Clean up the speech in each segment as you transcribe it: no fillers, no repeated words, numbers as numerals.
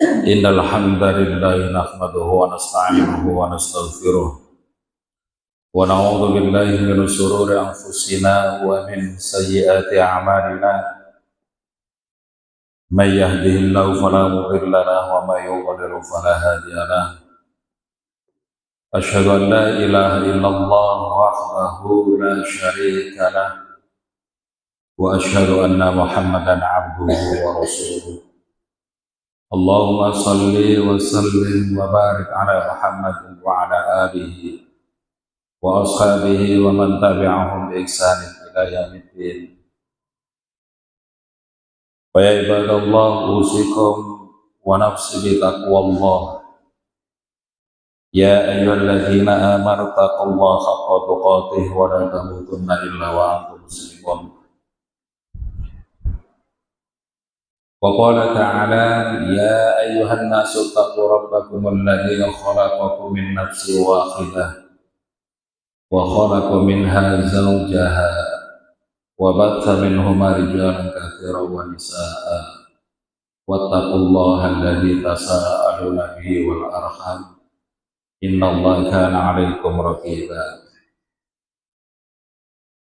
إن الحمد لله نحمده ونستعينه ونستغفره ونعوذ بالله من شرور أنفسنا ومن سيئات أعمالنا من يهده الله فلا مضل له ومن يضلل فلا هادي له أشهد أن لا إله إلا الله وحده لا شريك له وأشهد أن محمدا عبده ورسوله اللهم صل وسلم وبارك على محمد وعلى آله وأصحابه ومن تبعهم بإحسان إلى يوم الدين. ويا عباد الله أوصيكم ونفسي بتقوى الله يا أيها الذين آمنوا اتقوا الله حق تقاته ولا تموتن إلا وأنتم مسلمون. وقال تعالى يا أيها الناس اتقوا ربكم الذي خلقكم من نفس واحدة وخلق منها زوجها وبث منهما رجالا كثيرا ونساء واتقوا الله الذي تساءلون به والأرحام إن الله كان عليكم رقيبا.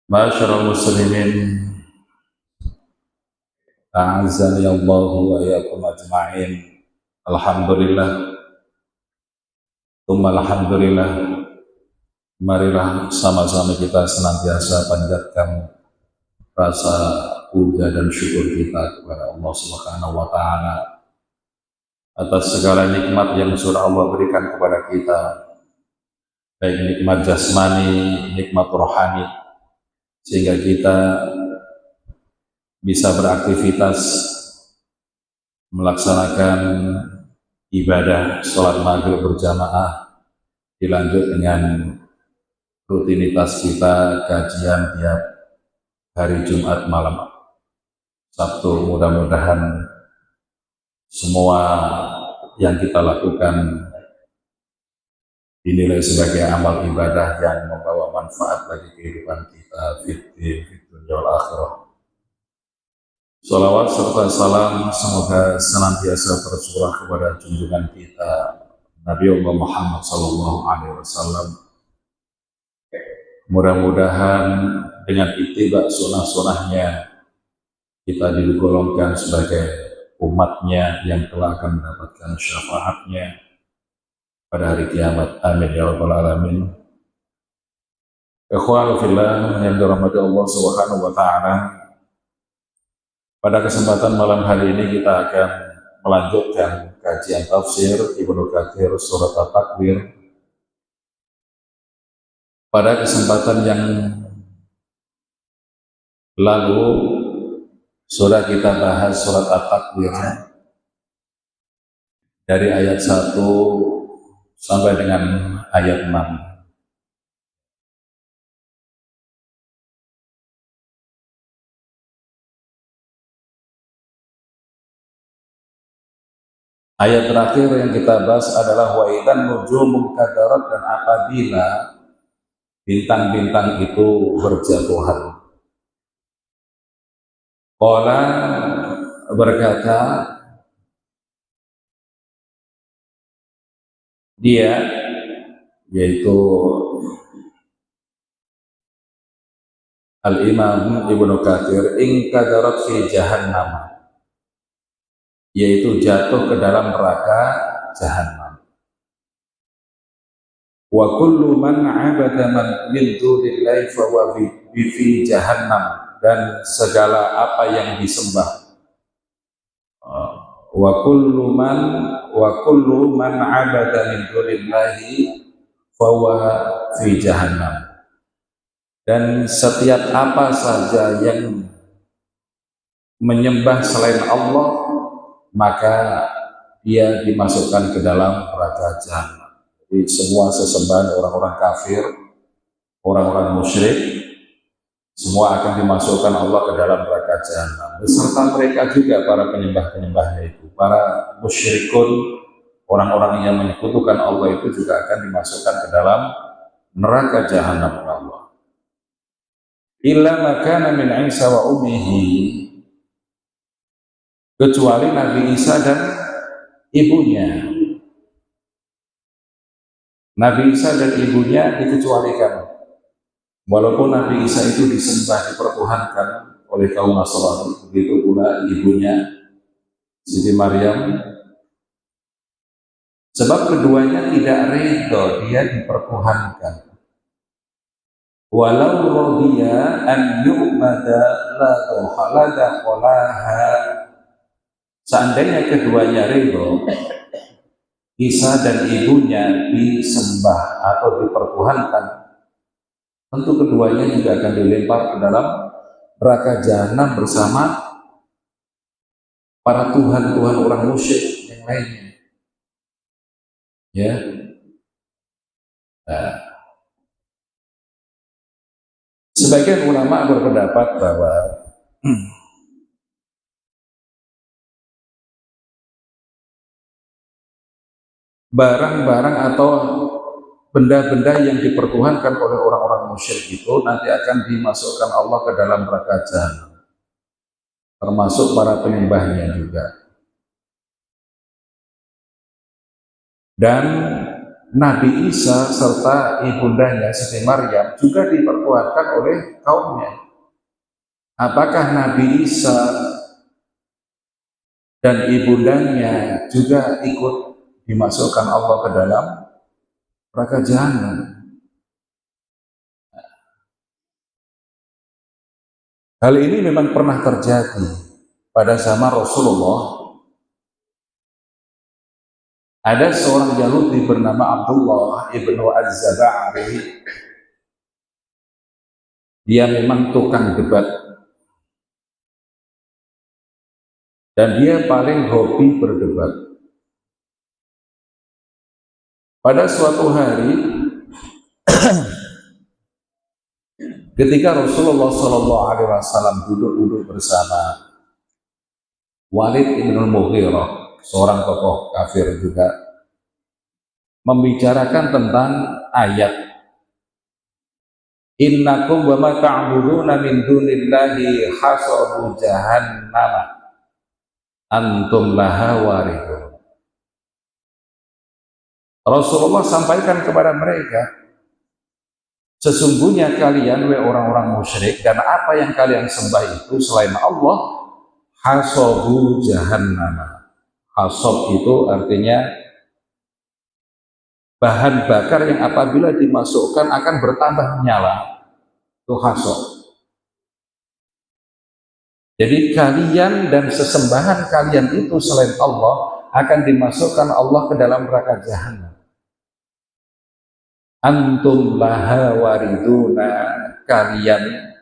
معاشر المسلمين a'azzani Allahu wa iyyakum ajma'in. Alhamdulillah, tsumma alhamdulillah. Marilah sama-sama kita senantiasa panjatkan rasa puja dan syukur kita kepada Allah Subhanahu wa taala atas segala nikmat yang sudah Allah berikan kepada kita, baik nikmat jasmani, nikmat rohani, sehingga kita bisa beraktivitas melaksanakan ibadah sholat maghrib berjamaah, dilanjut dengan rutinitas kita kajian tiap hari Jumat malam Sabtu. Mudah-mudahan semua yang kita lakukan dinilai sebagai amal ibadah yang membawa manfaat bagi kehidupan kita fid dunya wal akhirah. Salawat serta salam semoga senantiasa tercurah kepada junjungan kita Nabi Allah Muhammad SAW. Mudah-mudahan dengan ittiba sunnah-sunnahnya kita digolongkan sebagai umatnya yang telah akan mendapatkan syafaatnya pada hari kiamat. Amin ya rabbal alamin. Ikhwanu fillah yang dirahmati Allah Subhanahu wa taala. Pada kesempatan malam hari ini kita akan melanjutkan kajian tafsir Ibnu Katsir surat At-Takwir. Pada kesempatan yang lalu sudah kita bahas surat At-Takwir dari ayat 1 sampai dengan ayat 6. Ayat terakhir yang kita bahas adalah wa idzan nujumu kadarat, dan apabila bintang-bintang itu berjatuhan. Qala berkata dia, yaitu Al-Imam Ibnu Katsir, in kadarat fi jahannam, yaitu jatuh ke dalam neraka jahanam. Wa kullu man 'abada min dunillahi fa huwa fi jahannam, dan segala apa yang disembah. Wa kullu man 'abada min dunillahi fa huwa fi jahannam, dan setiap apa saja yang menyembah selain Allah maka dia dimasukkan ke dalam neraka jahanam. Jadi semua sesembahan orang-orang kafir, orang-orang musyrik, semua akan dimasukkan Allah ke dalam neraka jahanam. Beserta mereka juga para penyembah-penyembahnya itu, para musyrikun, orang-orang yang menyekutukan Allah itu juga akan dimasukkan ke dalam neraka jahanam oleh Allah. Illa makana min Isa wa ummihi, kecuali Nabi Isa dan ibunya. Nabi Isa dan ibunya dikecualikan. Walaupun Nabi Isa itu disembah, dipertuhankan oleh kaum Nasrani, begitu pula ibunya Siti Maryam. Sebab keduanya tidak ridho dia dipertuhankan. Walau rodiya an yu'mada la tuhalada qolaha. Seandainya keduanya ridho Isa dan ibunya disembah atau dipertuhankan, tentu keduanya juga akan dilempar ke dalam neraka jahanam bersama para tuhan-tuhan orang musyrik yang lainnya. Ya, nah, sebagian ulama berpendapat bahwa barang-barang atau benda-benda yang dipertuhankan oleh orang-orang musyrik itu nanti akan dimasukkan Allah ke dalam neraka jahanam, termasuk para penyembahnya juga. Dan Nabi Isa serta ibundanya Siti Maryam juga dipertuhankan oleh kaumnya. Apakah Nabi Isa dan ibundanya juga ikut dimasukkan Allah ke dalam neraka jahanam? Hal ini memang pernah terjadi pada zaman Rasulullah. Ada seorang Yahudi bernama Abdullah ibnu Az-Zaba'ri. Dia memang tukang debat. Dan dia paling hobi berdebat. Pada suatu hari, ketika Rasulullah SAW duduk-duduk bersama Walid ibn Mughirah, seorang tokoh kafir juga, membicarakan tentang ayat innakum wa ma ta'buduna min dunillahi hasabu jahannama antum laha waridun. Rasulullah sampaikan kepada mereka, sesungguhnya kalian orang-orang musyrik dan apa yang kalian sembah itu selain Allah hasabu jahannama. Hasab itu artinya bahan bakar yang apabila dimasukkan akan bertambah menyala, itu hasab. Jadi kalian dan sesembahan kalian itu selain Allah akan dimasukkan Allah ke dalam neraka jahanam. Antum laha wariduna, kalian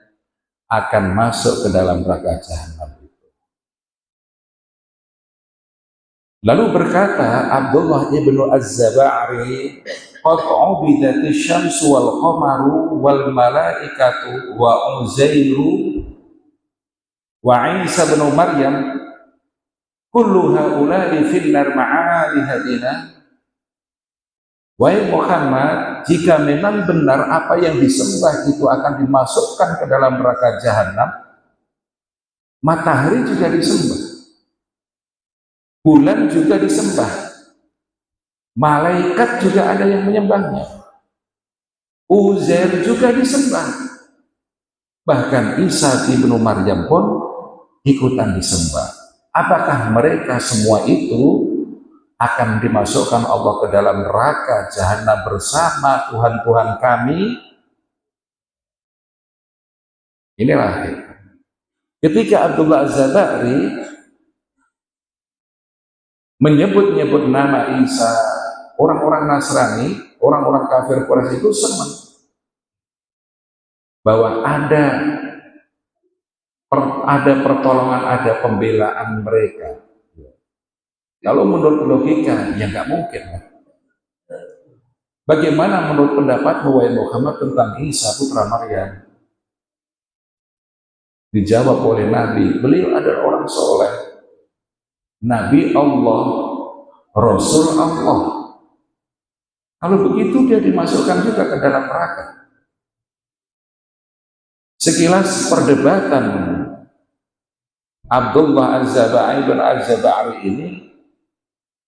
akan masuk ke dalam neraka jahanam. Lalu berkata Abdullah ibnu Az-Zaba'ri, qad ubidati syamsu wal qamaru wal malaikatu wa Uzairu wa Isa bin Maryam kullu haula'i finnar ma'alihatina. Wahai Muhammad, jika memang benar apa yang disembah itu akan dimasukkan ke dalam neraka jahanam, matahari juga disembah, bulan juga disembah, malaikat juga ada yang menyembahnya, Uzair juga disembah, bahkan Isa bin Maryam pun ikutan disembah. Apakah mereka semua itu akan dimasukkan Allah ke dalam neraka jahanam bersama Tuhan-Tuhan kami? Inilah ketika Abdullah Az-Zaba'ri menyebut-nyebut nama Isa, orang-orang Nasrani, orang-orang kafir Quraisy itu senang bahwa ada pertolongan, ada pembelaan mereka. Kalau menurut logika, ya nggak mungkin. Bagaimana menurut pendapat wahai Muhammad tentang Isa putra Maryam? Dijawab oleh Nabi, beliau adalah orang soleh, Nabi Allah, Rasul Allah. Kalau begitu dia dimasukkan juga ke dalam neraka. Sekilas perdebatan Abdullah Az-Zaba'ri bin Az-Zaba'ri ini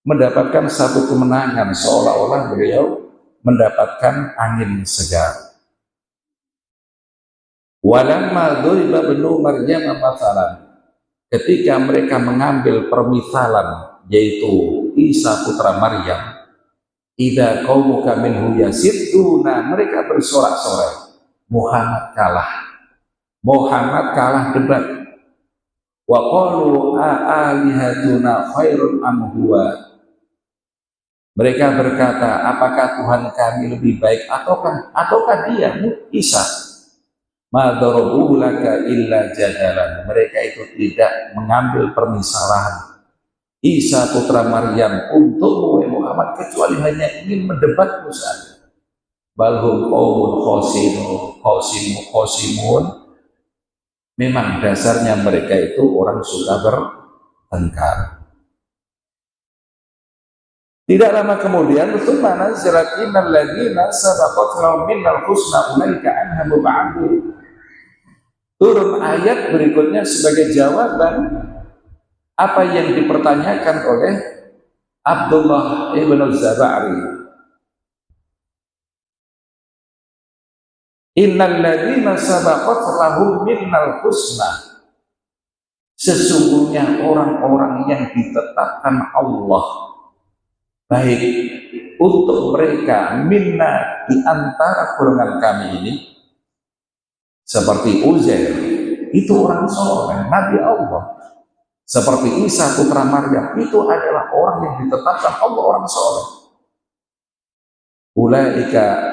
mendapatkan satu kemenangan, seolah-olah beliau mendapatkan angin segar. Walamma dzuriba ibnu Maryam mathalan, ketika mereka mengambil permisalan yaitu Isa putra Maryam, idza qaumuka minhu yasidduna, mereka bersorak-sorai, Muhammad kalah debat. Wa qalu alihatuna khairun am huwa, mereka berkata, apakah Tuhan kami lebih baik ataukah dia, Isa? Ma darabuhu laka illa jadalan, mereka itu tidak mengambil permisalahan Isa putra Maryam untuk Muhammad kecuali hanya ingin mendebatmu saja. Balhum qaumun khosimun, memang dasarnya mereka itu orang suka bertengkar. Tidak lama kemudian, tsumma nazalat innal ladzina sabaqat lahum minnal husna ulaika anha mub'adun, turun ayat berikutnya sebagai jawaban apa yang dipertanyakan oleh Abdullah ibn Zabari. Innal ladzina sabaqat lahum minnal husna, sesungguhnya orang-orang yang ditetapkan Allah baik untuk mereka minna, di antara golongan kami ini, seperti Uzair, itu orang soleh, Nabi Allah. Seperti Isa putra Maryam, itu adalah orang yang ditetapkan Allah orang soleh. Ulaika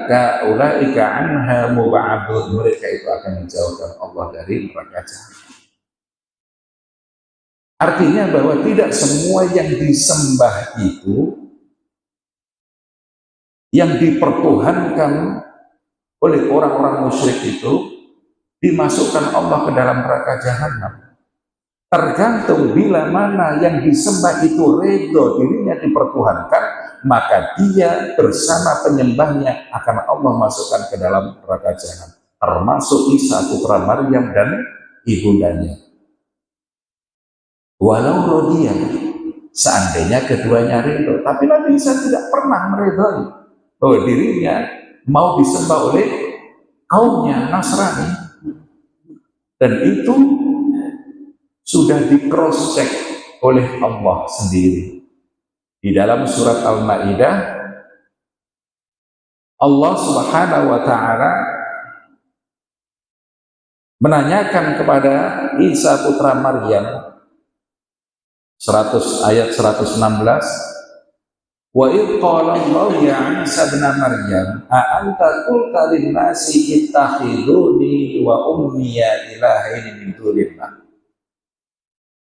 anha mub'adun, mereka itu akan dijauhkan Allah dari neraka jahanam. Artinya bahwa tidak semua yang disembah itu, yang dipertuhankan oleh orang-orang musyrik itu, dimasukkan Allah ke dalam neraka jahanam. Tergantung bila mana yang disembah itu ridho dirinya dipertuhankan, maka dia bersama penyembahnya akan Allah masukkan ke dalam neraka jahanam, termasuk Isa putra Maryam dan ibundanya. Walau rodiya, seandainya keduanya ridho, tapi Nabi Isa tidak pernah meridhoi dirinya mau disembah oleh kaumnya Nasrani, dan itu sudah di cross check oleh Allah sendiri. Di dalam surat Al-Maidah, Allah Subhanahu wa taala menanyakan kepada Isa putra Maryam, ayat 116, wa idh qala Allah ya Isa ibn Maryam a anta qulta lin-nasi ittakhiduni wa ummiya ilahaini min dunillah.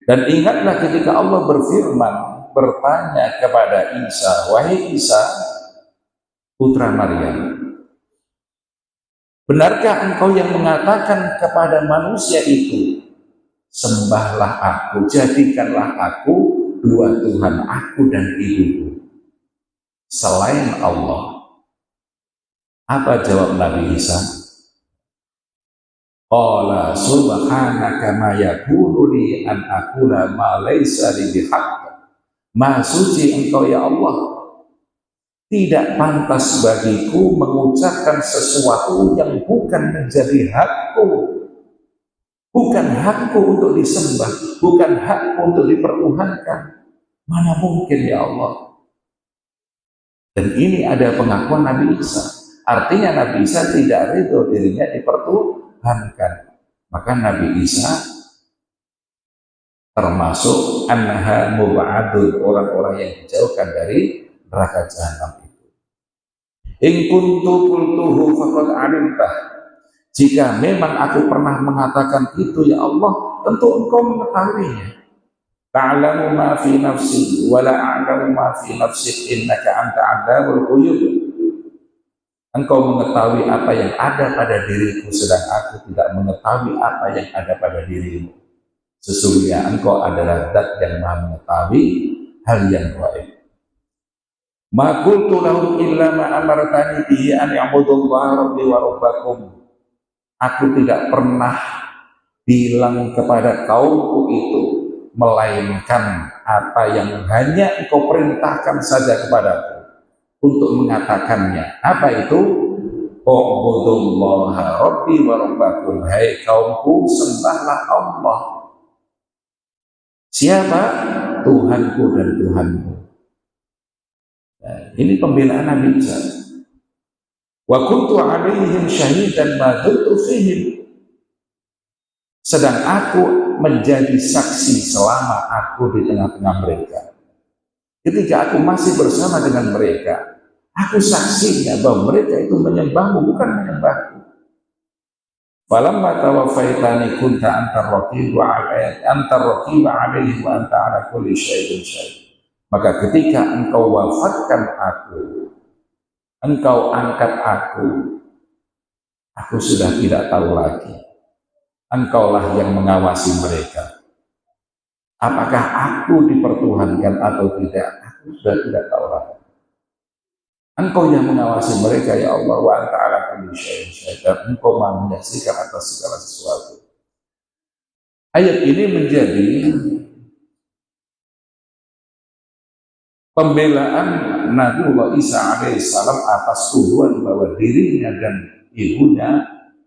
Dan ingatlah ketika Allah berfirman, bertanya kepada Isa, wahai Isa putra Maryam, benarkah engkau yang mengatakan kepada manusia itu, sembahlah aku, jadikanlah aku dua Tuhan, aku dan ibuku, selain Allah? Apa jawab Nabi Isa? Qala subhanaka ma yakunu li an aqula ma laysa li bihaqq. Maha suci engkau ya Allah, tidak pantas bagiku mengucapkan sesuatu yang bukan menjadi hakku, bukan hakku untuk disembah, bukan hakku untuk dipertuhankan. Mana mungkin ya Allah. Dan ini ada pengakuan Nabi Isa, artinya Nabi Isa tidak ridho dirinya dipertuhankan. Maka Nabi Isa termasuk anha mub'adun, orang-orang yang dijauhkan dari neraka jahanam itu. In kuntu qultuhu faqad alimtah, jika memang aku pernah mengatakan itu ya Allah, tentu engkau mengetahuinya. Ta'lamu ma fi nafsi wa la a'lamu ma fi nafsik innaka anta 'allamul ghuyub. Engkau mengetahui apa yang ada pada diriku, sedang aku tidak mengetahui apa yang ada pada dirimu. Sesungguhnya engkau adalah zat yang maha mengetahui hal yang gaib. Ma qultu lahum illa ma amartani bihi an ya'budullaha rabbi wa rabbakum. Aku tidak pernah bilang kepada kaumku itu melainkan apa yang hanya engkau perintahkan saja kepadaku untuk mengatakannya. Apa itu? U'budullaha rabbi wa rabbakum. Hai kaumku, sembahlah Allah. Siapa? Tuhanku dan Tuhanmu. Nah, ini pembelaan Nabi Isa. Wa kuntu alaihim syahidan ma dumtu fihim. Sedang aku menjadi saksi selama aku di tengah-tengah mereka. Ketika aku masih bersama dengan mereka, aku saksinya bahwa mereka itu menyembahmu, bukan menyembahku. Falamma tawaffaitani kunta antar raqiba alaihi wa anta ala kulli syai'in syahid. Maka ketika engkau wafatkan aku, engkau angkat aku sudah tidak tahu lagi. Engkaulah yang mengawasi mereka. Apakah aku dipertuhankan atau tidak? Aku sudah tidak tahu lagi. Engkau yang mengawasi mereka, ya Allah, wa anta ala kulli syai'in syahid. Engkau Maha menyaksikan atas segala sesuatu. Ayat ini menjadi pembelaan Nabiullah Isa alaihissalam atas tuduhan bahwa dirinya dan ibunya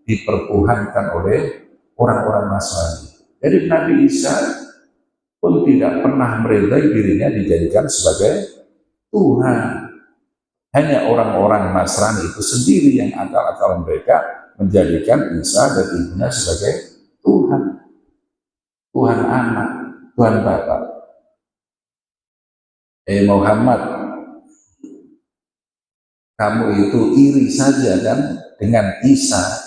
dipertuhankan oleh orang-orang Nasrani. Jadi Nabi Isa pun tidak pernah meridai dirinya dijadikan sebagai Tuhan. Hanya orang-orang Nasrani itu sendiri yang akal-akal mereka menjadikan Isa dan ibunya sebagai Tuhan. Tuhan anak, Tuhan Bapa. Muhammad, kamu itu iri saja kan dengan Isa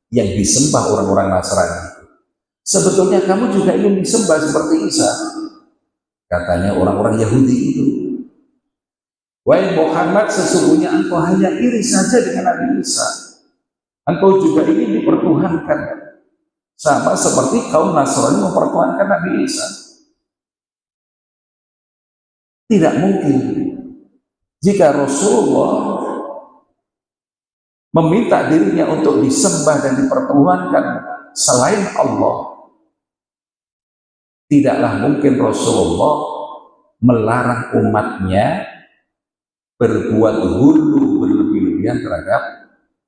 yang disembah orang-orang Nasrani. Sebetulnya kamu juga ingin disembah seperti Isa, katanya orang-orang Yahudi itu. Wahai Muhammad, sesungguhnya engkau hanya iri saja dengan Nabi Isa. Engkau juga ingin dipertuhankan, sama seperti kaum Nasrani mempertuhankan Nabi Isa. Tidak mungkin. Jika Rasulullah meminta dirinya untuk disembah dan dipertuhankan selain Allah, tidaklah mungkin Rasulullah melarang umatnya berbuat hulu berlebih-lebihan terhadap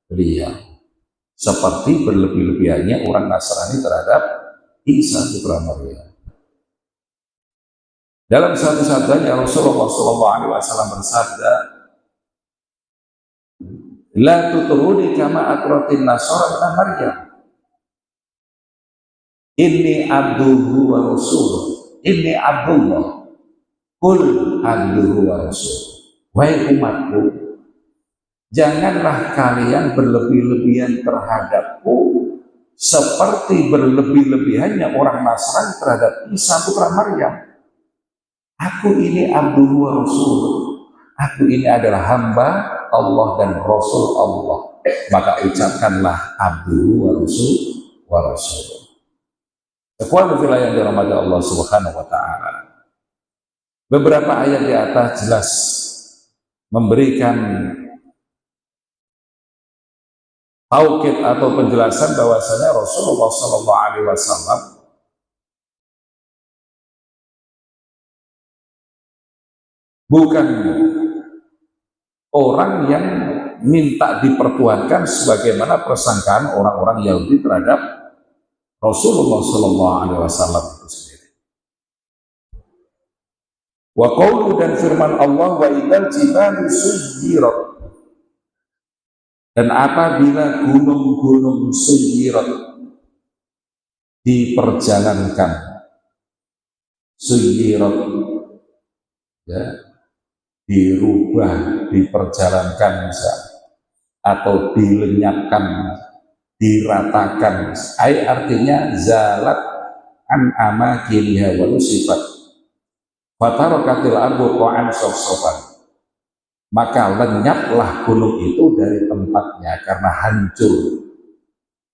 beliau, seperti berlebih-lebihannya orang Nasrani terhadap Isa putra Maryam. Dalam satu sabdanya Rasulullah SAW bersabda, la tuturuni kama atratin nasara ibn Maryam. Inni abduhu wa rasuluh. Inni abdullah. Qul abduhu wa rasuluh. Wahai umatku, janganlah kalian berlebih-lebihan terhadapku seperti berlebih-lebihannya orang Nasrani terhadap Isa putra Maryam. Aku ini abduhu wa rasuluh. Aku ini adalah hamba Allah dan Rasul Allah. Maka ucapkanlah abduhu wa rasuluh. Ikhwanu fillah yang dirahmati Allah Subhanahu wa taala. Beberapa ayat di atas jelas memberikan taukid atau penjelasan bahwasanya Rasulullah sallallahu alaihi wasallam bukan orang yang minta dipertuhankan sebagaimana persangkaan orang-orang Yahudi terhadap Rasulullah sallallahu alaihi wasallam itu sendiri. Wa qaulu, dan firman Allah, wa idzal jibalu suyyirat, dan apabila gunung-gunung suyyirat diperjalankan, suyyirat ya, dirubah, diperjalankan atau dilenyapkan, diratakan, artinya zalat an amakiniha wa sifat fatarakatil ardu qa'an sofsofan, maka lenyaplah gunung itu dari tempatnya karena hancur,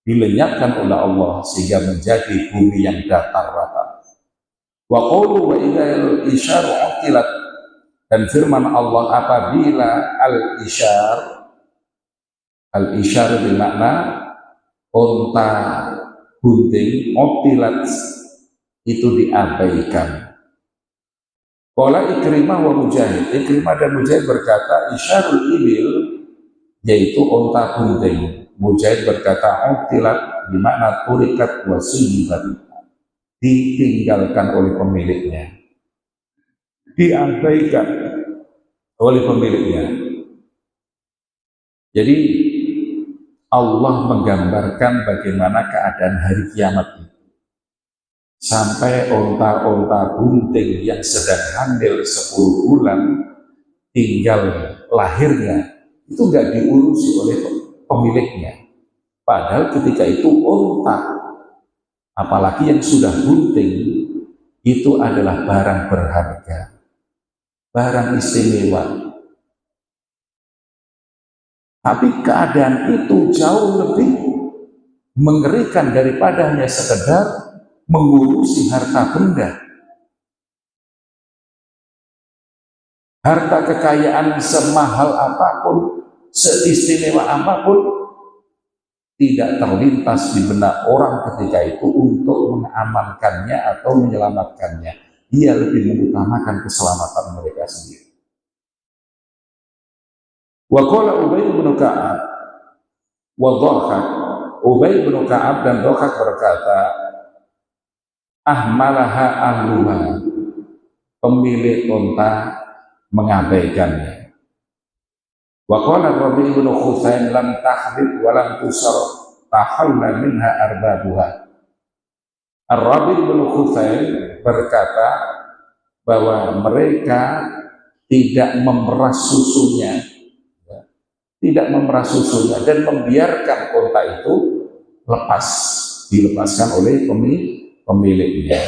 dilenyapkan oleh Allah sehingga menjadi bumi yang datar rata. Wa qawlu wa idhal isyaru utilat, dan firman Allah apabila al-isyar bermakna unta gunting, utilat itu diabaikan. Qala Ikrimah wa Mujahid. Ikrimah dan Mujahid berkata, isyarul ibil, yaitu onta bunting. Mujahid berkata, utilat, bermakna turikat wa suyibat, ditinggalkan oleh pemiliknya, diabaikan oleh pemiliknya. Jadi Allah menggambarkan bagaimana keadaan hari kiamat itu. Sampai onta-onta bunting yang sedang hamil 10 bulan tinggal lahirnya itu nggak diurusi oleh pemiliknya. Padahal ketika itu onta, apalagi yang sudah bunting, itu adalah barang berharga, barang istimewa. Tapi keadaan itu jauh lebih mengerikan daripada hanya sekedar mengurusi harta benda. Harta kekayaan semahal apapun, seistimewa apapun, tidak terlintas di benak orang ketika itu untuk mengamankannya atau menyelamatkannya. Dia lebih mengutamakan keselamatan mereka sendiri. Wa qala Ubay bin Ka'ab wa Dhahak. Ubay bin Ka'ab dan Dhahak berkata, ahmalaha ahluha, pemilik unta mengabaikannya. Wa qala Rabi' bin Khuthain lam tahdid wa lam tusar tahalla minha arbabuha. Rabi' bin Khuthain berkata bahwa mereka tidak memeras susunya, dan membiarkan unta itu dilepaskan oleh pemiliknya.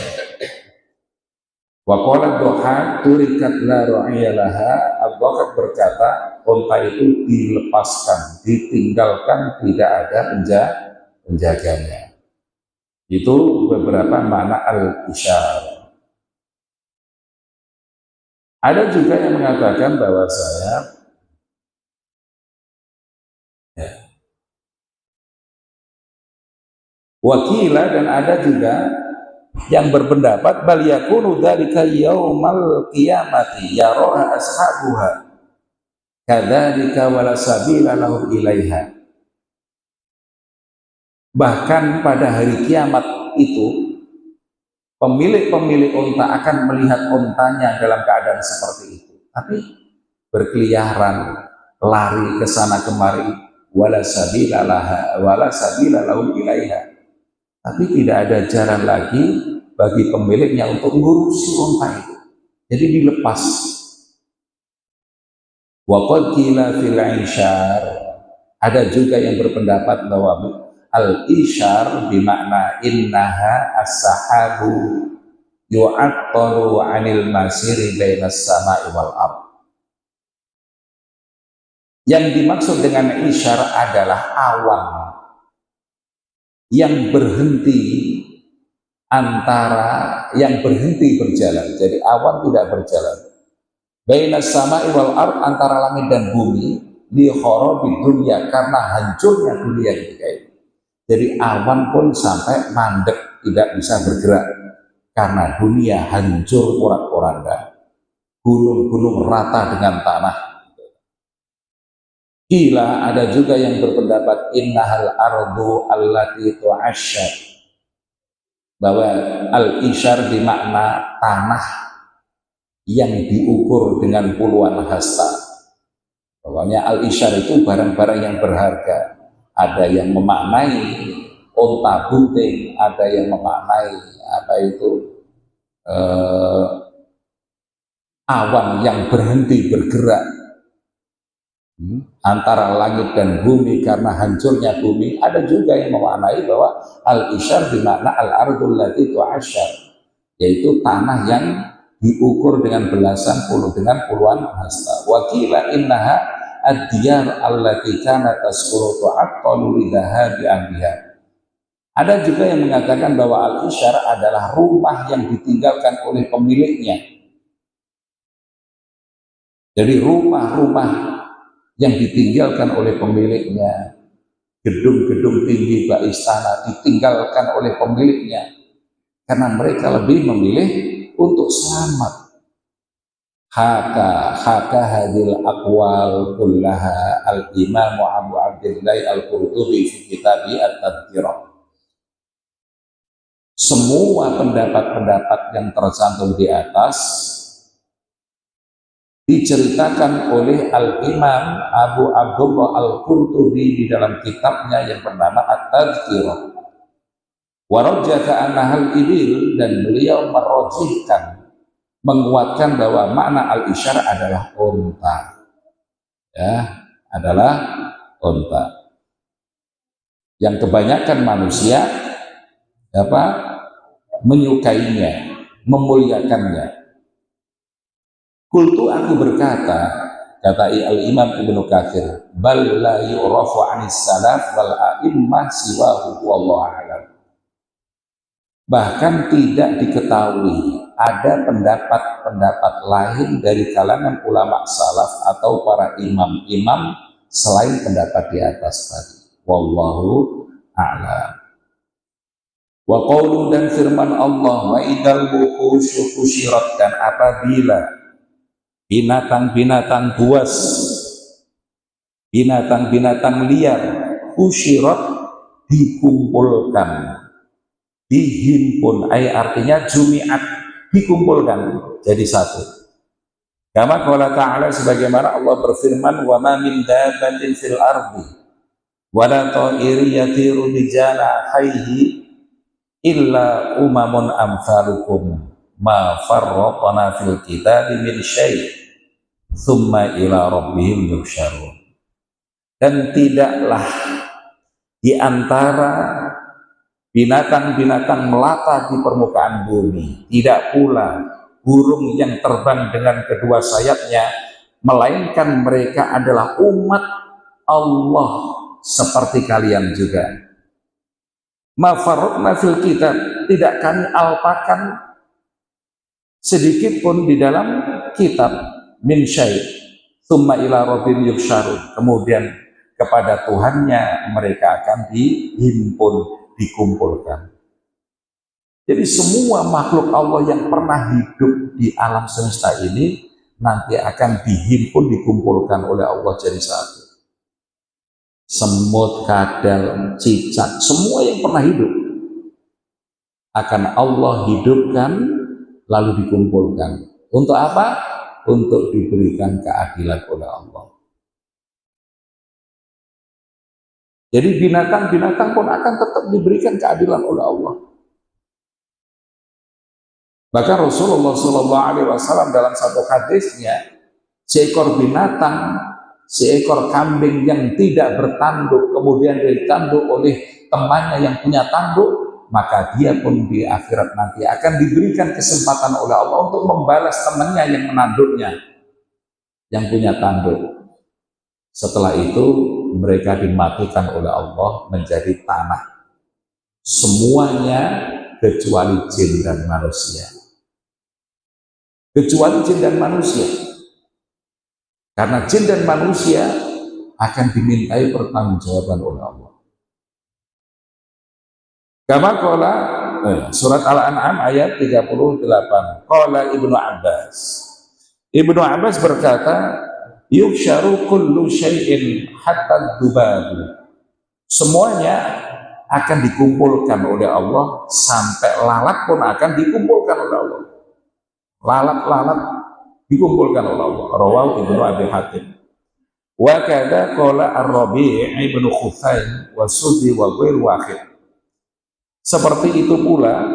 Wa qala Dhahak turikat la ra'iyalaha. Dhahak berkata unta itu dilepaskan, ditinggalkan, tidak ada penjaganya. Itu beberapa makna al-isyar. Ada juga yang mengatakan bahwa wakila, dan ada juga yang berpendapat bal yakunu dzalika yaumal qiyamati yaraha ashabuha kadzalika wala sabila lahum ilaiha. Bahkan pada hari kiamat itu pemilik-pemilik unta akan melihat untanya dalam keadaan seperti itu, tapi berkeliaran, lari ke sana kemari, wala sabila lahum ilaiha. Tapi tidak ada jalan lagi bagi pemiliknya untuk mengurusi unta itu. Jadi dilepas. Wa qad qila fil isyar. Ada juga yang berpendapat bahwa al-isyar bermakna innaha as-sahabu yu'attalu 'anil masiri bainas sama'i wal ardh. Yang dimaksud dengan isyar adalah awan yang berhenti berjalan. Jadi awan tidak berjalan. Bainas sama'i wal ard, antara langit dan bumi, li kharabi dunya, karena hancurnya dunia ketika itu. Jadi awan pun sampai mandek, tidak bisa bergerak karena dunia hancur porak-poranda. Gunung-gunung rata dengan tanah. Gila, ada juga yang berpendapat innahal ardu allati tu'asyar, bahwa al-isyar dimakna tanah yang diukur dengan puluhan hasta. Pokoknya al-isyar itu barang-barang yang berharga. Ada yang memaknai unta bunting, ada yang memaknai awan yang berhenti bergerak antara langit dan bumi karena hancurnya bumi. Ada juga yang memaknai bahwa al-isyar bermakna al-ardul lati tu'asyar, yaitu tanah yang diukur dengan puluhan hasta. Wa qila innaha ad-diyar allati kanat tasquru tu'attalu lidhahabi ahliha. Ada juga yang mengatakan bahwa al-isyar adalah rumah yang ditinggalkan oleh pemiliknya. Jadi rumah-rumah yang ditinggalkan oleh pemiliknya, gedung-gedung tinggi bak istana ditinggalkan oleh pemiliknya, karena mereka lebih memilih untuk selamat. Haka hadil aqwal kullaha al-Imam Abu Abdillah Al-Qurtubi fi kitabi At-Tadhkirah. Semua pendapat-pendapat yang tercantum di atas diceritakan oleh Al-Imam Abu Abdullah Al-Qurtubi di dalam kitabnya yang bernama At-Tadhkirah. Warajjaka annahal ibil, dan beliau merojihkan, menguatkan bahwa makna al-isyar adalah unta, ya, adalah unta. Yang kebanyakan manusia menyukainya, memuliakannya. Kultu, aku berkata, kata al-Imam Ibnu Katsir, bal la yu'rafu 'anis salaf wal a'immah siwahu wallahu a'lam. Bahkan tidak diketahui ada pendapat-pendapat lain dari kalangan ulama salaf atau para imam-imam selain pendapat di atas tadi. Wallahu a'lam. Wa qaulu, dan firman Allah, wa idal wuhusyu fusyirat, dan apabila binatang-binatang buas, binatang-binatang liar, fusyirat, dikumpulkan, dihimpun, artinya jumi'at, dikumpulkan jadi satu. Kama qala ta'ala, sebagaimana Allah berfirman, wa ma min dabbatin fil ardi wa la ta'irin yatiru bi janahihi illa umamun amsalukum ma farraqna fil kitabi min syai' thumma ila rabbihim yuhsyarun. Dan tidaklah di antara binatang-binatang melata di permukaan bumi, tidak pula burung yang terbang dengan kedua sayapnya, melainkan mereka adalah umat Allah seperti kalian juga. Ma farraqna fil kitab, tidak kami alpakan sedikit pun di dalam kitab, min syai', tsumma ila rabbihim yuhsyarun, kemudian kepada Tuhannya mereka akan dihimpun, dikumpulkan. Jadi semua makhluk Allah yang pernah hidup di alam semesta ini nanti akan dihimpun, dikumpulkan oleh Allah jadi satu. Semut, kadal, cicak, semua yang pernah hidup akan Allah hidupkan lalu dikumpulkan. Untuk apa? Untuk diberikan keadilan oleh Allah. Jadi binatang-binatang pun akan tetap diberikan keadilan oleh Allah. Bahkan Rasulullah SAW dalam satu hadisnya, seekor binatang, seekor kambing yang tidak bertanduk kemudian ditanduk oleh temannya yang punya tanduk, maka dia pun di akhirat nanti akan diberikan kesempatan oleh Allah untuk membalas temannya yang menanduknya, yang punya tanduk. Setelah itu mereka dimatikan oleh Allah menjadi tanah, semuanya kecuali jin dan manusia. Kecuali jin dan manusia, karena jin dan manusia akan dimintai pertanggungjawaban oleh Allah. Kama qala, surat Al-An'am ayat 38. Qala Ibnu Abbas. Ibnu Abbas berkata, yuhsyaru kullu syai'in hatta dubabu. Semuanya akan dikumpulkan oleh Allah, sampai lalat pun akan dikumpulkan oleh Allah. Lalat-lalat dikumpulkan oleh Allah. Rawahu Ibnu Abi Hatim. Wa kadza qala Ar-Rabi' ibnu Khuthaim wa Sudi wa ghair wahid. Seperti itu pula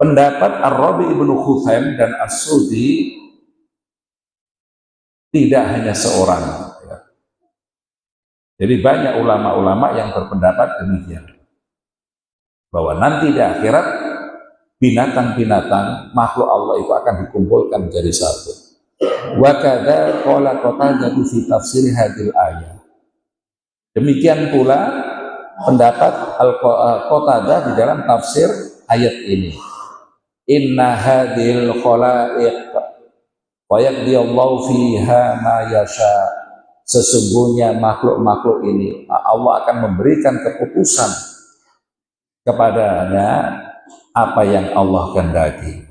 pendapat Ar-Rabi' ibnu Khuthaim dan As-Sudi, tidak hanya seorang. Jadi banyak ulama-ulama yang berpendapat demikian, bahwa nanti di akhirat binatang-binatang makhluk Allah itu akan dikumpulkan menjadi satu. Wa kadza qala Qatadah fi tafsir hadil ayat. Demikian pula pendapat Qatadah di dalam tafsir ayat ini. Inna hadil khalaiq wa yaqdiyallahu fiha ma yasha. Sesungguhnya makhluk-makhluk ini Allah akan memberikan keputusan kepadanya apa yang Allah kehendaki.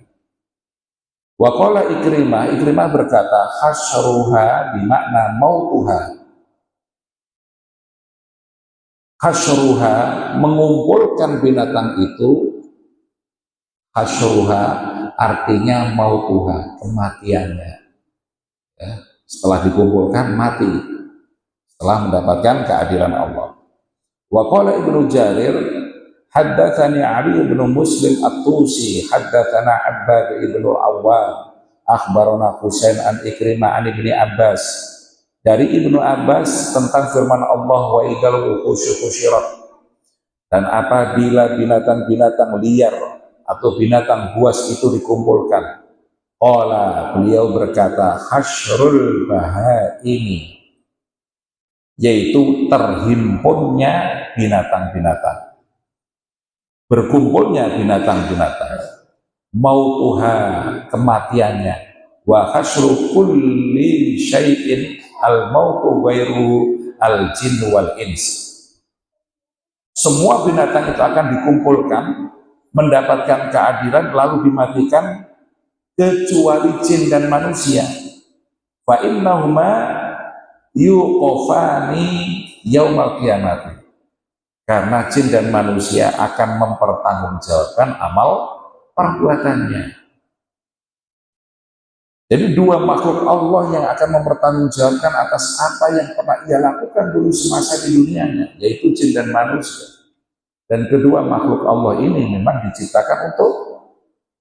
Wa qala Ikrimah berkata, hasyruha bimakna mautuha. Hasyruha, mengumpulkan binatang itu, hasyruha artinya mautuha, kematiannya. Ya, setelah dikumpulkan mati, setelah mendapatkan keadilan Allah. Wa qala Ibnu Jarir, haddatsani Ali bin Muslim At-Tusi, haddatsana Abbad ibn Awwam, akhbarana Husain an Ikrimah an Ibni Abbas. Dari Ibnu Abbas tentang firman Allah, wa idal wuhusyu husyirat, dan apabila binatang-binatang liar atau binatang buas itu dikumpulkan. Qala, beliau berkata, hasyrul bahaimi, yaitu terhimpunnya binatang-binatang, berkumpulnya binatang-binatang, mautuha, kematiannya, wa hasyru kulli syai'in al-mautu ghairu al-jin wal ins. Semua binatang itu akan dikumpulkan, mendapatkan keadilan, lalu dimatikan, kecuali jin dan manusia. Fa innahuma yuqafani yaumal qiyamati, karena jin dan manusia akan mempertanggungjawabkan amal perbuatannya. Jadi dua makhluk Allah yang akan mempertanggungjawabkan atas apa yang pernah ia lakukan dulu semasa di dunianya, yaitu jin dan manusia. Dan kedua makhluk Allah ini memang diciptakan untuk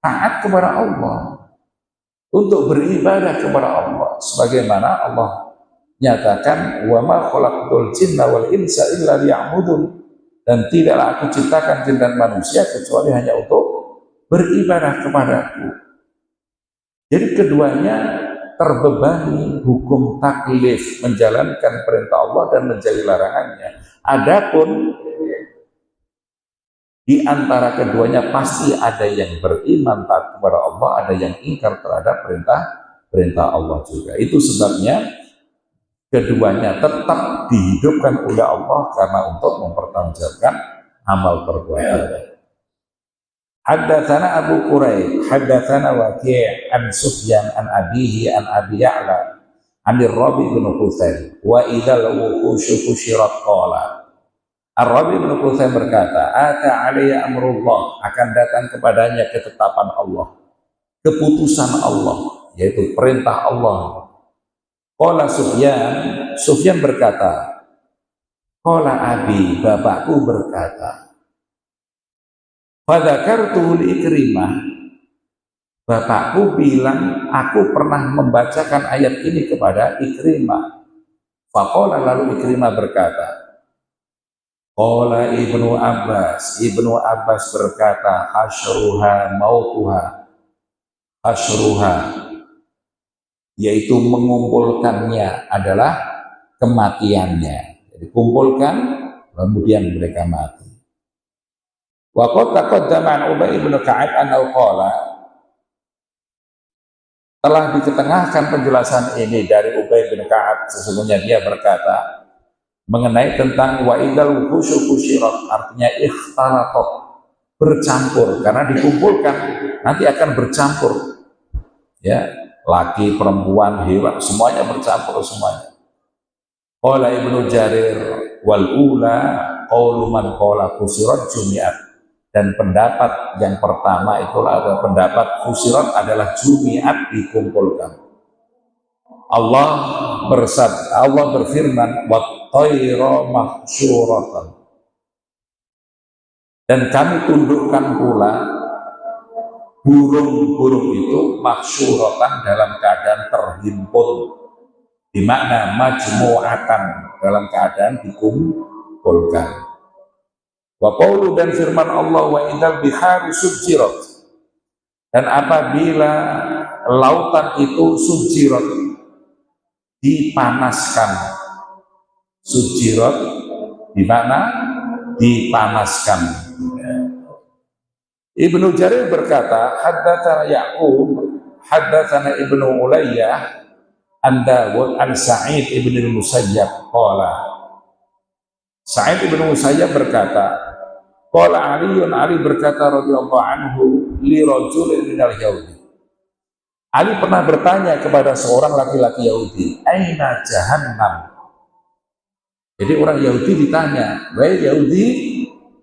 taat kepada Allah, untuk beribadah kepada Allah, sebagaimana Allah nyatakan, wa ma khalaqtul jinna wal insa illa liya'budun, dan tidaklah aku ciptakan jin dan manusia kecuali hanya untuk beribadah kepadaku. Jadi keduanya terbebani hukum taklif, menjalankan perintah Allah dan menjauhi larangannya. Adapun di antara keduanya pasti ada yang beriman taat kepada Allah, ada yang ingkar terhadap perintah Allah juga. Itu sebabnya keduanya tetap dihidupkan oleh Allah karena untuk mempertanggungjawabkan amal perbuatan. Haddatsana Abu Quraib, haddatsana Waqi' an Sufyan an abihi an Abi Ya'la an Rabi bin Husain, wa idzal wuhusyu husyirat qala. Ar-Rabi bin Husain berkata, ata alayya amrullah, akan datang kepadanya ketetapan Allah, keputusan Allah, yaitu perintah Allah. Qala Sufyan berkata, qala abi, bapakku berkata, fadzakartu li Ikrimah, bapakku bilang aku pernah membacakan ayat ini kepada Ikrimah. Faqala, lalu Ikrimah berkata, qala Ibnu Abbas berkata, hasyruha mautuha, hasyruha, yaitu mengumpulkannya adalah kematiannya. Jadi kumpulkan, kemudian mereka mati. Wa qad taqaddama an Ubay bin Ka'ab annahu qala, telah diketengahkan penjelasan ini dari Ubay bin Ka'ab, sesungguhnya dia berkata mengenai tentang wa idal wuhusyu husyirat, artinya ikhtalatat, bercampur, karena dikumpulkan nanti akan bercampur, ya, laki, perempuan, hewan, semuanya bercampur semuanya. Qala Ibnu Jarir, wal ula qaulu man qala husyirat jumi'at, dan pendapat yang pertama itulah ada pendapat fusirat adalah jumi'at, dikumpulkan. Allah berfirman, wat-tayra mahsyuratan, dan kami tundukkan pula burung-burung itu mahsyuratan, dalam keadaan terhimpun, dimakna majmu'atan, dalam keadaan dikumpulkan. Wa qawlu, dan firman Allah, wa idal biharu sujjirat, dan apabila lautan itu sujjirat, dipanaskan. Sujjirat di mana dipanaskan. Ibnu Jarir berkata, haddatsana Ya'qub, haddatsana Ibnu Ulayyah an Dawud an Sa'id ibn al-Musayyab qala, Sa'id ibn Musayyab berkata, Qala Aliun, Ali berkata radhiyallahu anhu li rajulin minal Yahudi. Ali pernah bertanya kepada seorang laki-laki Yahudi, aina jahannam? Jadi orang Yahudi ditanya, wahai Yahudi,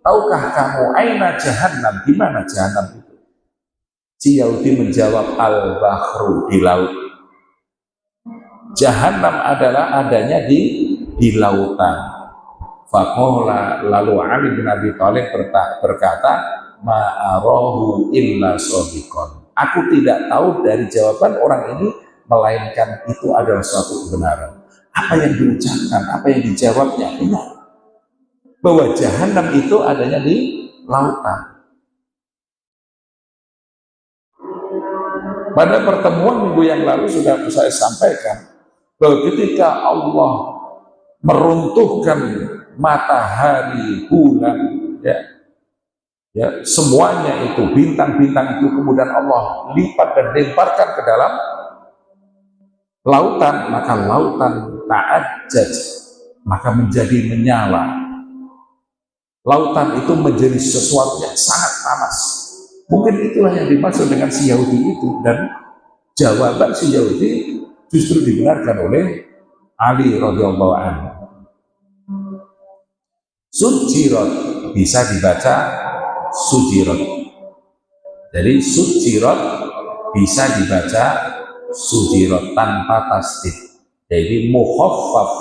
tahukah kamu aina jahannam? Di mana jahannam itu? Si Yahudi menjawab, al-bahru, di laut. Jahannam adalah adanya di lautan. Faqala, lalu Ali bin Abi Thalib berkata, ma'arahu illa shadiqan. Aku tidak tahu dari jawaban orang ini melainkan itu adalah suatu kebenaran. Apa yang diucapkan, apa yang dijawabnya benar. Bahwa jahannam itu adanya di lautan. Pada pertemuan minggu yang lalu sudah saya sampaikan bahwa ketika Allah meruntuhkan matahari, bulan, semuanya itu, bintang-bintang itu kemudian Allah lipat dan lemparkan ke dalam lautan, maka lautan ta'ajjaj, maka menjadi menyala. Lautan itu menjadi sesuatu yang sangat panas. Mungkin itulah yang dimaksud dengan si Yahudi itu, dan jawaban si Yahudi justru dibenarkan oleh Ali radhiyallahu anhu. Sujirat bisa dibaca sujirat. Jadi sujirat bisa dibaca sujirat tanpa tasdid. Jadi mukhaffaf.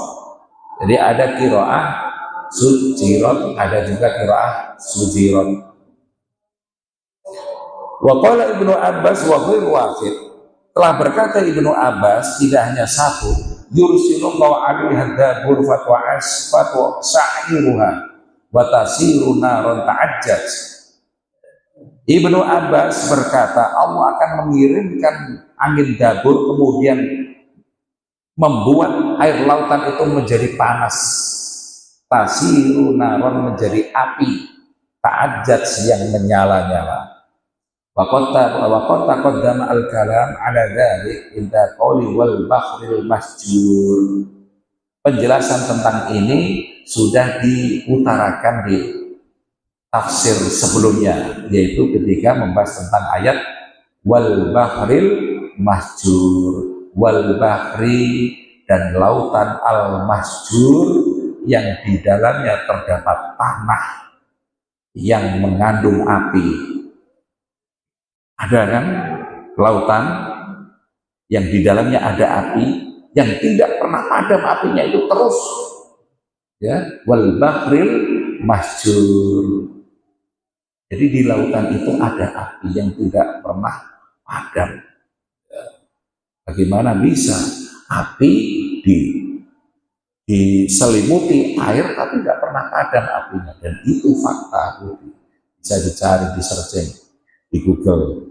Jadi ada qiraah sujirat, ada juga qiraah sujirat. Wa qala Ibnu Abbas wa ghairu wahid. Telah berkata Ibnu Abbas, tidak hanya satu, yursilullahu alaihi hadzabur fatwa asfatu sa'iruha wa tasiru naron ta'ajjaj. Ibnu Abbas berkata, Allah akan mengirimkan angin dabur kemudian membuat air lautan itu menjadi panas. Tasiru naron menjadi api, ta'ajjaj yang menyala-nyala. Waqad taqaddama al-kalam ala dzalik inda qawli wal bakhril masjur. Penjelasan tentang ini sudah diutarakan di tafsir sebelumnya, yaitu ketika membahas tentang ayat wal bakhril masjur, wal bahri, dan lautan al masjur yang di dalamnya terdapat tanah yang mengandung api. Ada kan lautan yang di dalamnya ada api yang tidak pernah padam apinya itu terus, ya, wal bahril masjur. Jadi di lautan itu ada api yang tidak pernah padam. Bagaimana bisa api diselimuti air tapi tidak pernah padam apinya? Dan itu fakta, bisa dicari di searching di Google,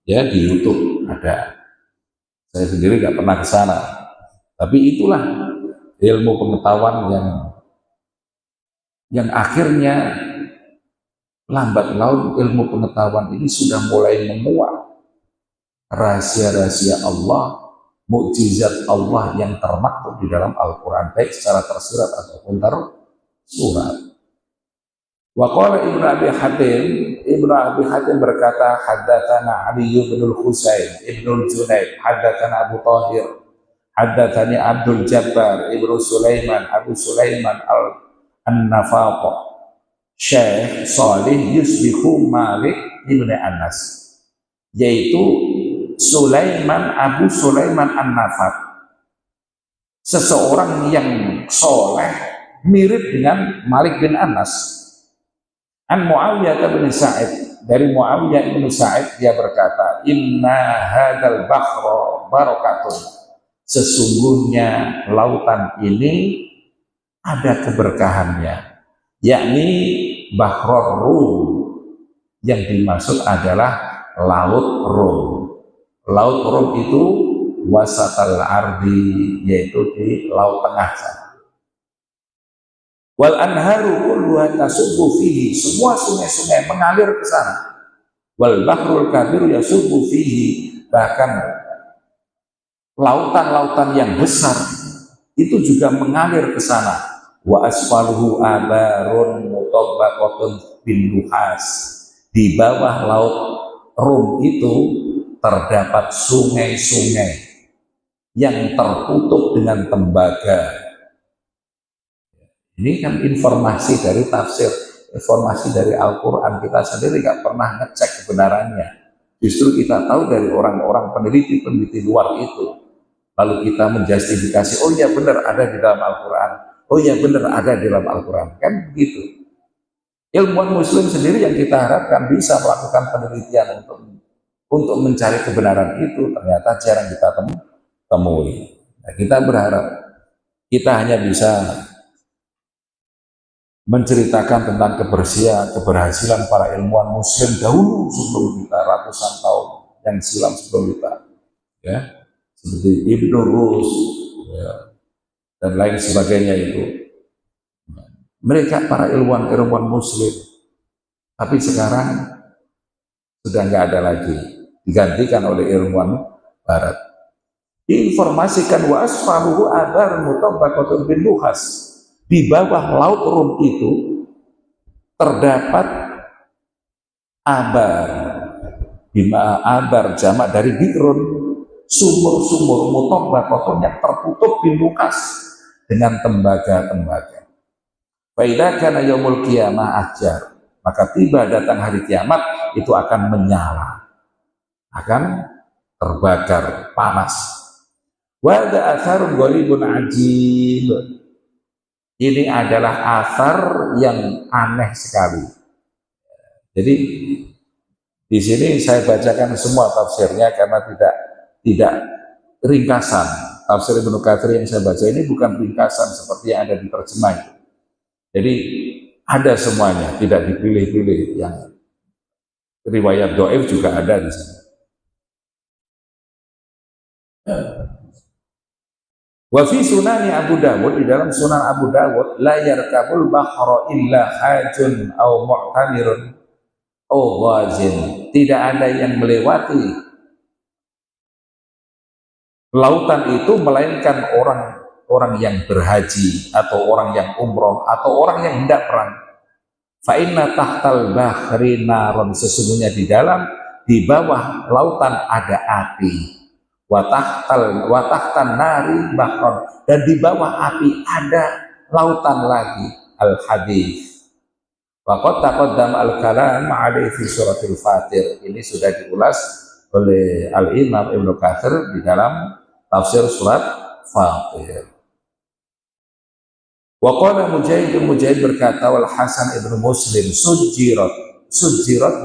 ya, di YouTube ada. Saya sendiri nggak pernah ke sana, tapi itulah ilmu pengetahuan yang akhirnya lambat laun ilmu pengetahuan ini sudah mulai menguak rahasia-rahasia Allah, mukjizat Allah yang termaktub di dalam Al-Quran, baik secara tersurat ataupun tersurat. Wa qala Ibnu Abi Hatim berkata, haddatsana Ali bin Husain Ibnu Junaid, haddatsana Abu Thahir, haddatsani Abdul Jabbar Ibnu Sulaiman Abu Sulaiman An-Nafaq Syekh Salih yusbihu Malik ibn Anas, yaitu Abu Sulaiman An-Nafaq, seseorang yang soleh mirip dengan Malik bin Anas. An Muawiyah bin Sa'id, dari Muawiyah bin Sa'id dia berkata, inna hadzal bakhra barakatun, sesungguhnya lautan ini ada keberkahannya, yakni Bahrul Rum, yang dimaksud adalah laut Rum. Laut Rum itu wasatal ardi, yaitu di laut tengah sana. Wal anharu kulluha tasubbu fihi, semua sungai-sungai mengalir ke sana. Wal bahrul kabir yasubbu fihi, bahkan lautan-lautan yang besar itu juga mengalir ke sana. Wa asfaluhu abarun mutabbaqatun bin Luhas. Di bawah laut Rum itu terdapat sungai-sungai yang tertutup dengan tembaga. Ini kan informasi dari tafsir, informasi dari Al-Quran. Kita sendiri nggak pernah ngecek kebenarannya. Justru kita tahu dari orang-orang peneliti-peneliti luar itu. Lalu kita menjustifikasi, oh iya benar ada di dalam Al-Quran. Oh iya benar ada di dalam Al-Quran. Kan begitu. Ilmuwan muslim sendiri yang kita harapkan bisa melakukan penelitian untuk mencari kebenaran itu, ternyata jarang kita temui. Nah, kita berharap kita hanya bisa menceritakan tentang keberhasilan para ilmuwan muslim dahulu sebelum kita, ratusan tahun yang silam sebelum kita, ya, seperti Ibnu Rus, ya, dan lain sebagainya itu. Mereka para ilmuwan muslim, tapi sekarang sudah nggak ada lagi, digantikan oleh ilmuwan barat. Diinformasikan wa asfaluhu adar mutabbaqatun bin Luhas. Di bawah laut Rum itu terdapat abar, abar jamak dari bi'run, sumur-sumur mutabbaqatun yang tertutup bin Luhas dengan tembaga-tembaga. Faidah kana yaumul qiyamah ahjar, maka tiba datang hari kiamat itu akan menyala, akan terbakar panas. Wa ada atharun ghalibun ajib. Ini adalah asar yang aneh sekali. Jadi di sini saya bacakan semua tafsirnya karena tidak ringkasan. Tafsir Ibnu Katsir yang saya baca ini bukan ringkasan seperti yang ada di terjemah. Jadi ada semuanya, tidak dipilih-pilih. Yang riwayat dhaif juga ada di sini. Wa fi sunani Abu Dawud, di dalam Sunan Abu Dawud, la yarkabul bahra illa hajun aw mu'tamirun aw ghazin. Tidak ada yang melewati lautan itu melainkan orang yang berhaji atau orang yang umroh atau orang yang hendak perang. Fa inna tahtal bahri naron, sesungguhnya di bawah lautan ada api. Wa tahtan nari bahron, dan di bawah api ada lautan lagi. Al hadis. Wa qad taqaddam al kalam alaihi fi suratil Fatir. Ini sudah diulas oleh Al Imam Ibnu Katsir di dalam tafsir surat Fatir. Wa qala Mujahid berkata, wal Hasan ibnu Muslim sujirat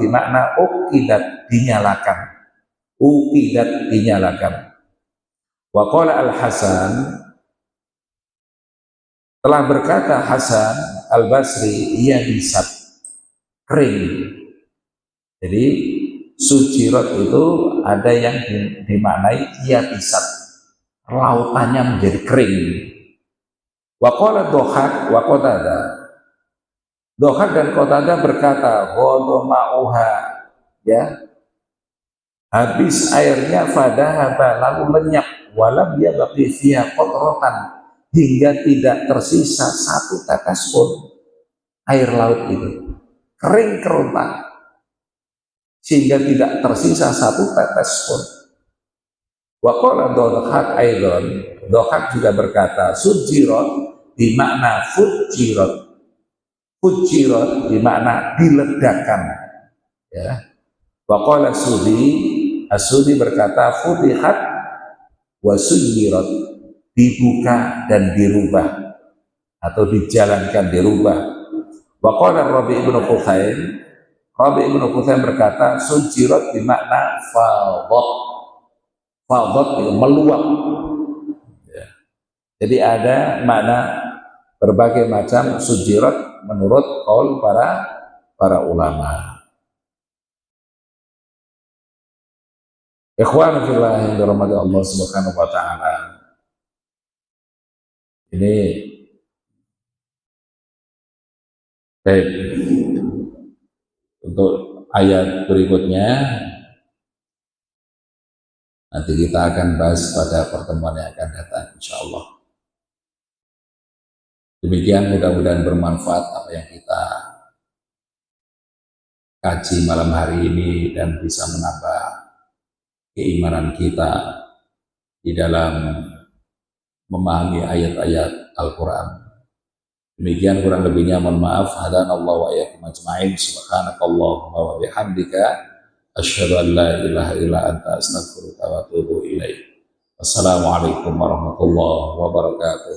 bermakna uqidat, dinyalakan. Wa qala Al Hasan, telah berkata Hasan Al Basri, ia bisat, kering. Jadi sujirat itu ada yang dimaknai ia bisat, lautannya menjadi kering. Wa qala Dhahak wa Qatadah, Dhahak dan Qatadah berkata, ghadama'uha, ya, habis airnya, fadahaba, lalu lenyap, walam yabqi fiha qatratan, hingga tidak tersisa satu tetes pun air laut itu, kering kerontang sehingga tidak tersisa satu tetes pun. Wa qala Dhahak aidan, Dhahak juga berkata, sujirat dimakna fujirat dimakna diledakkan, ya. Wa qala As-Sudi berkata, futihat wa suyirat, dibuka dan dirubah atau dijalankan, dirubah. Wa qala Rabi' ibn Quthaim berkata, sujirat dimakna fadat itu meluap, ya. Jadi ada makna berbagai macam sujirat menurut qaul para ulama. Ikhwan fillah yang dirahmati Allah Subhanahu wa taala. Ini baik. Untuk ayat berikutnya nanti kita akan bahas pada pertemuan yang akan datang, insyaallah. Demikian, mudah-mudahan bermanfaat apa yang kita kaji malam hari ini dan bisa menambah keimanan kita di dalam memahami ayat-ayat Al-Quran. Demikian kurang lebihnya mohon maaf. Hadanallah wa iyyakum ajma'in. Subhanakallahumma wa bihamdika asyhadu an la ilaha illa anta astaghfiruka wa atubu ilaik. Wassalamualaikum warahmatullahi wabarakatuh.